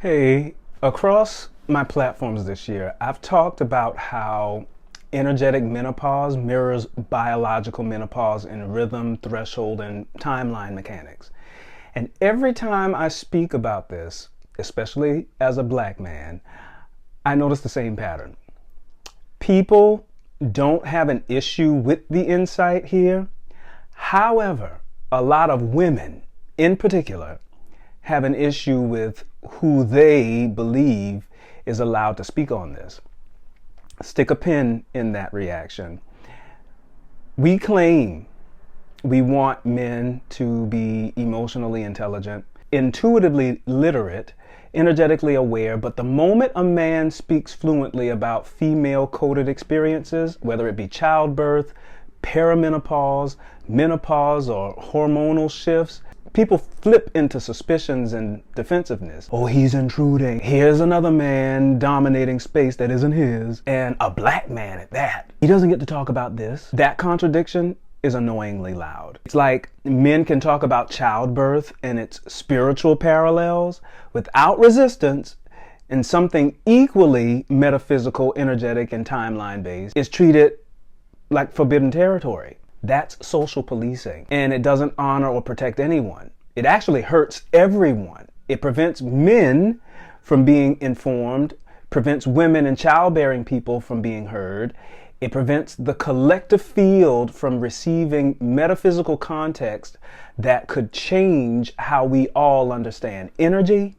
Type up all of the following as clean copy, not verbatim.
Hey, across my platforms this year, I've talked about how energetic menopause mirrors biological menopause in rhythm, threshold, and timeline mechanics. And every time I speak about this, especially as a black man, I notice the same pattern. People don't have an issue with the insight here. However, a lot of women in particular have an issue with who they believe is allowed to speak on this. Stick a pin in that reaction. We claim we want men to be emotionally intelligent, intuitively literate, energetically aware, but the moment a man speaks fluently about female-coded experiences, whether it be childbirth, perimenopause, menopause, or hormonal shifts, people flip into suspicions and defensiveness. Oh, he's intruding. Here's another man dominating space that isn't his, and a black man at that. He doesn't get to talk about this. That contradiction is annoyingly loud. It's like men can talk about childbirth and its spiritual parallels without resistance, and something equally metaphysical, energetic, and timeline-based is treated like forbidden territory. That's social policing, and it doesn't honor or protect anyone. It actually hurts everyone. It prevents men from being informed, prevents women and childbearing people from being heard. It prevents the collective field from receiving metaphysical context that could change how we all understand energy,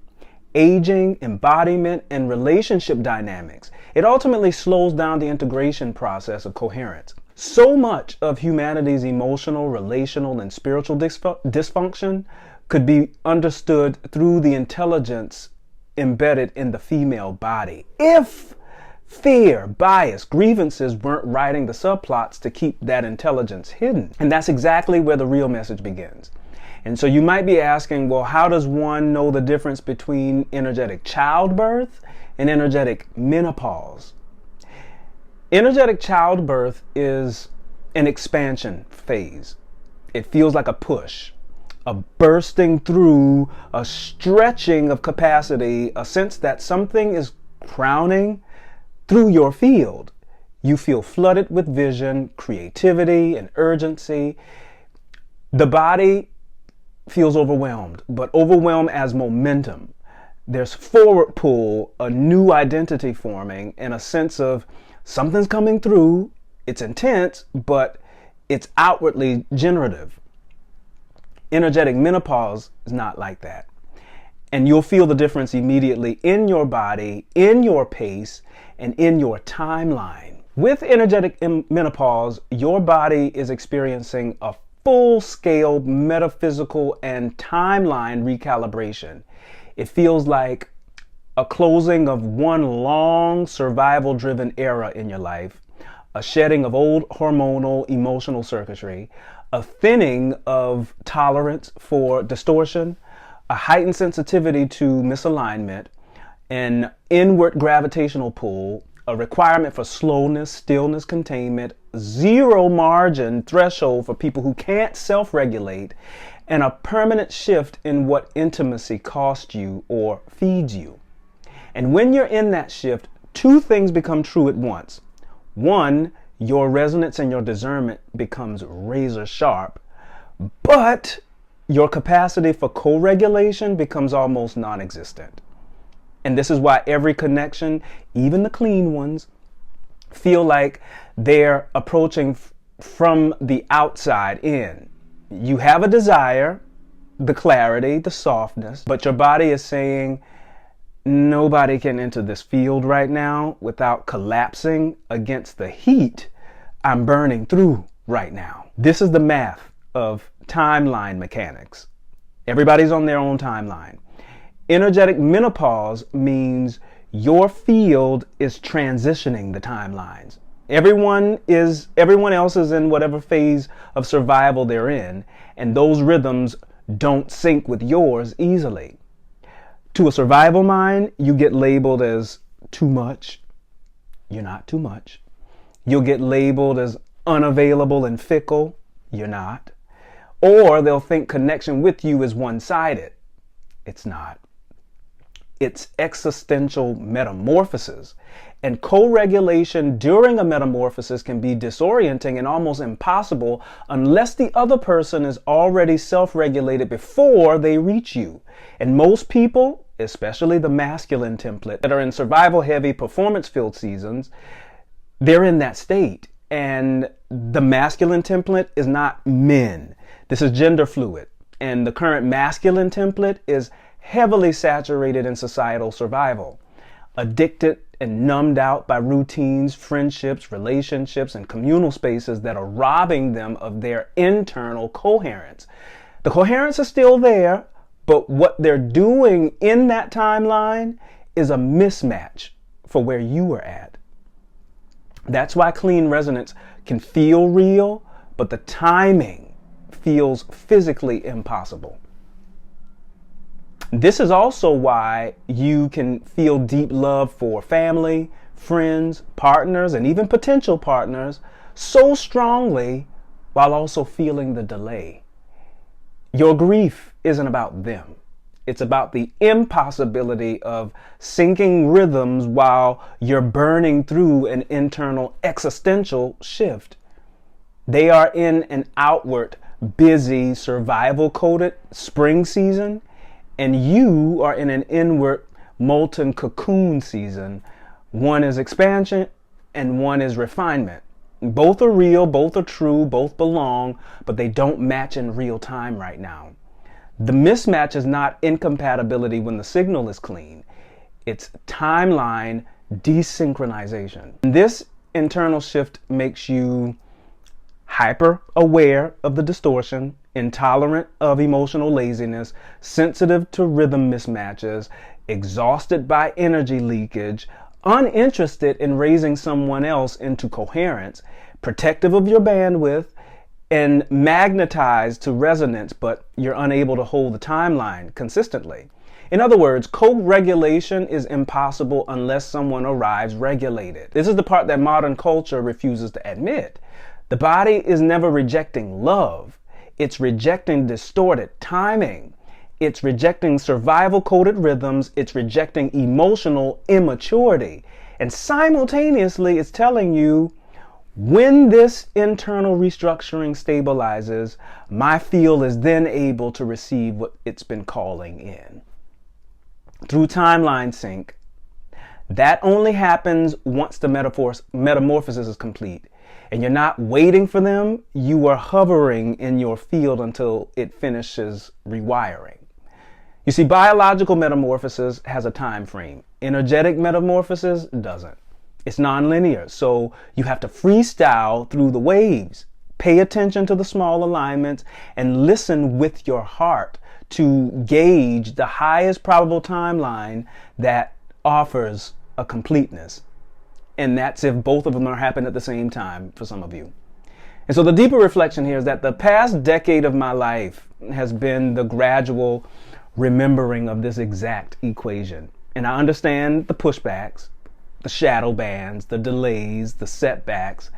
aging, embodiment, and relationship dynamics. It ultimately slows down the integration process of coherence. So much of humanity's emotional, relational, and spiritual dysfunction could be understood through the intelligence embedded in the female body if fear, bias, grievances weren't writing the subplots to keep that intelligence hidden. And that's exactly where the real message begins. And so you might be asking, well, how does one know the difference between energetic childbirth and energetic menopause? Energetic childbirth is an expansion phase. It feels like a push, a bursting through, a stretching of capacity, a sense that something is crowning through your field. You feel flooded with vision, creativity, and urgency. The body feels overwhelmed, but overwhelmed as momentum. There's forward pull, a new identity forming, and a sense of something's coming through. It's intense, but it's outwardly generative. Energetic menopause is not like that. And you'll feel the difference immediately in your body, in your pace, and in your timeline. With energetic menopause, your body is experiencing a full-scale metaphysical and timeline recalibration. It feels like a closing of one long survival-driven era in your life, a shedding of old hormonal emotional circuitry, a thinning of tolerance for distortion, a heightened sensitivity to misalignment, an inward gravitational pull, a requirement for slowness, stillness, containment, zero margin threshold for people who can't self-regulate, and a permanent shift in what intimacy costs you or feeds you. And when you're in that shift, two things become true at once. One, your resonance and your discernment becomes razor sharp, but your capacity for co-regulation becomes almost non-existent. And this is why every connection, even the clean ones, feel like they're approaching from the outside in. You have a desire, the clarity, the softness, but your body is saying, nobody can enter this field right now without collapsing against the heat I'm burning through right now. This is the math of timeline mechanics. Everybody's on their own timeline. Energetic menopause means your field is transitioning the timelines. Everyone else is in whatever phase of survival they're in, and those rhythms don't sync with yours easily. To a survival mind, you get labeled as too much. You're not too much. You'll get labeled as unavailable and fickle. You're not. Or they'll think connection with you is one-sided. It's not. It's existential metamorphosis. And co-regulation during a metamorphosis can be disorienting and almost impossible unless the other person is already self-regulated before they reach you. And most people, especially the masculine template, that are in survival-heavy, performance-filled seasons, they're in that state. And the masculine template is not men. This is gender fluid. And the current masculine template is heavily saturated in societal survival, addicted and numbed out by routines, friendships, relationships, and communal spaces that are robbing them of their internal coherence. The coherence is still there, but what they're doing in that timeline is a mismatch for where you were at. That's why clean resonance can feel real, but the timing feels physically impossible. This is also why you can feel deep love for family, friends, partners, and even potential partners so strongly while also feeling the delay. Your grief isn't about them. It's about the impossibility of syncing rhythms while you're burning through an internal existential shift. They are in an outward, busy, survival-coded spring season, and you are in an inward, molten cocoon season. One is expansion and one is refinement. Both are real, both are true, both belong, but they don't match in real time right now. The mismatch is not incompatibility when the signal is clean. It's timeline desynchronization. This internal shift makes you hyper aware of the distortion, intolerant of emotional laziness, sensitive to rhythm mismatches, exhausted by energy leakage, uninterested in raising someone else into coherence, protective of your bandwidth, and magnetized to resonance, but you're unable to hold the timeline consistently. In other words, co-regulation is impossible unless someone arrives regulated. This is the part that modern culture refuses to admit. The body is never rejecting love. It's rejecting distorted timing. It's rejecting survival-coded rhythms. It's rejecting emotional immaturity. And simultaneously, it's telling you, when this internal restructuring stabilizes, my field is then able to receive what it's been calling in. Through timeline sync, that only happens once the metamorphosis is complete. And you're not waiting for them, you are hovering in your field until it finishes rewiring. You see, biological metamorphosis has a time frame. Energetic metamorphosis doesn't. It's nonlinear, so you have to freestyle through the waves. Pay attention to the small alignments and listen with your heart to gauge the highest probable timeline that offers a completeness. And that's if both of them are happening at the same time for some of you. And so the deeper reflection here is that the past decade of my life has been the gradual remembering of this exact equation. And I understand the pushbacks, the shadow bands, the delays, the setbacks,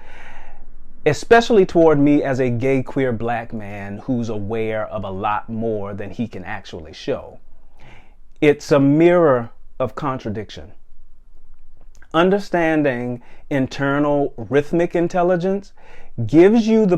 especially toward me as a gay, queer black man who's aware of a lot more than he can actually show. It's a mirror of contradiction. Understanding internal rhythmic intelligence gives you the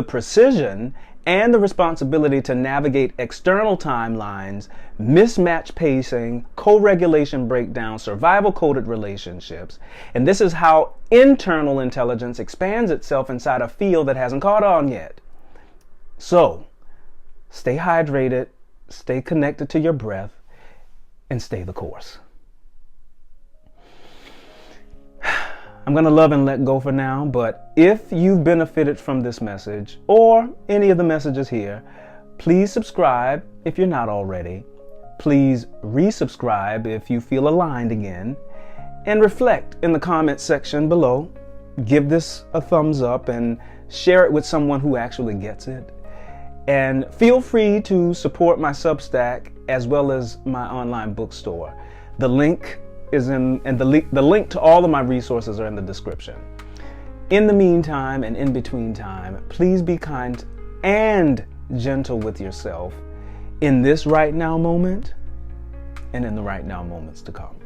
precision and the responsibility to navigate external timelines, mismatch pacing, co-regulation breakdown, survival-coded relationships. And this is how internal intelligence expands itself inside a field that hasn't caught on yet. So, stay hydrated, stay connected to your breath, and stay the course. I'm going to love and let go for now, but if you've benefited from this message or any of the messages here, please subscribe if you're not already. Please resubscribe if you feel aligned again, and reflect in the comments section below. Give this a thumbs up and share it with someone who actually gets it. And feel free to support my Substack as well as my online bookstore. The link is the link to all of my resources are in the description. In the meantime and in between time, please be kind and gentle with yourself in this right now moment, and in the right now moments to come.